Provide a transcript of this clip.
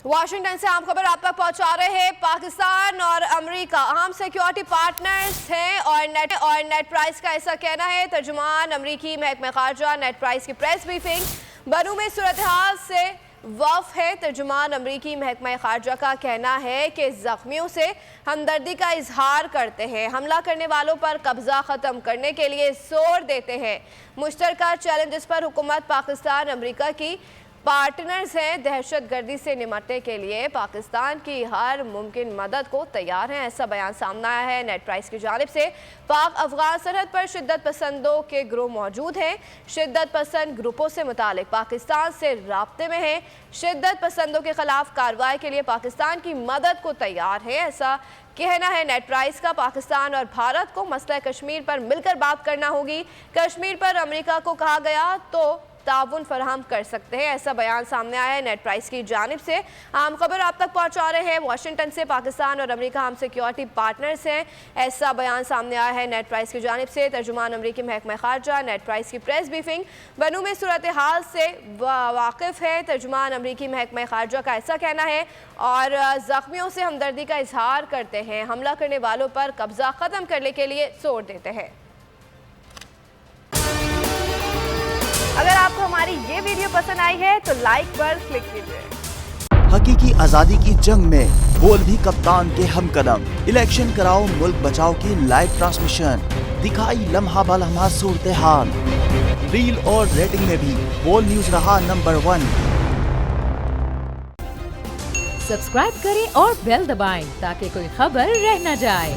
Washington से अहम खबर आप तक पहुंचा रहे हैं। पाकिस्तान और अमेरिका अहम सिक्योरिटी पार्टनर्स हैं और नेट प्राइस का ऐसा कहना है। तर्जुमान अमेरिकी महकमा खारजा नेट प्राइस की प्रेस ब्रीफिंग बनू में सूरत हाल से वाफ है। तर्जुमान अमेरिकी महकमा खारजा का कहना है कि जख्मियों से हमदर्दी का इजहार करते हैं, हमला करने वालों पर कब्जा ख़त्म करने के लिए जोर देते हैं। मुश्तरका चैलेंजेस पर हुकूमत पाकिस्तान अमेरिका की पार्टनर्स हैं, दहशत गर्दी से निपटने के लिए पाकिस्तान की हर मुमकिन मदद को तैयार हैं। ऐसा बयान सामने आया है नेट प्राइस की जानिब से। पाक अफगान सरहद पर शिद्दत पसंदों के ग्रुप मौजूद हैं। शिद्दत पसंद ग्रुपों से मुतालिक पाकिस्तान से राब्ते में हैं। शिद्दत पसंदों के खिलाफ कार्रवाई के लिए पाकिस्तान की मदद को तैयार है, ऐसा कहना है नेट प्राइस का। पाकिस्तान और भारत को मसला कश्मीर पर मिलकर बात करना होगी। कश्मीर पर अमेरिका को कहा गया तो ताउन फराहम कर सकते हैं, ऐसा बयान सामने आया है नेट प्राइस की जानिब से। आम खबर आप तक पहुंचा रहे हैं। वाशिंगटन से पाकिस्तान और अमेरिका हम सिक्योरिटी पार्टनर्स हैं, ऐसा बयान सामने आया है नेट प्राइस की जानिब से। तर्जुमान अमेरिकी महकमा खारजा नेट प्राइस की प्रेस ब्रीफिंग बनू में सूरत हाल से वाकिफ है। तर्जुमान अमेरिकी महकमा खारजा का ऐसा कहना है और जख्मियों से हमदर्दी का इजहार करते हैं, हमला करने वालों पर कब्जा ख़त्म करने के लिए जोर देते हैं। अगर आपको हमारी ये वीडियो पसंद आई है तो लाइक पर क्लिक कीजिए। हकीकी आजादी की जंग में बोल भी कप्तान के हम कदम। इलेक्शन कराओ मुल्क बचाओ की लाइव ट्रांसमिशन, दिखाई लम्हा ब लम्हा सूरत हाल। रील और रेटिंग में भी बोल न्यूज रहा नंबर 1। सब्सक्राइब करें और बेल दबाएं ताकि कोई खबर रह न जाए।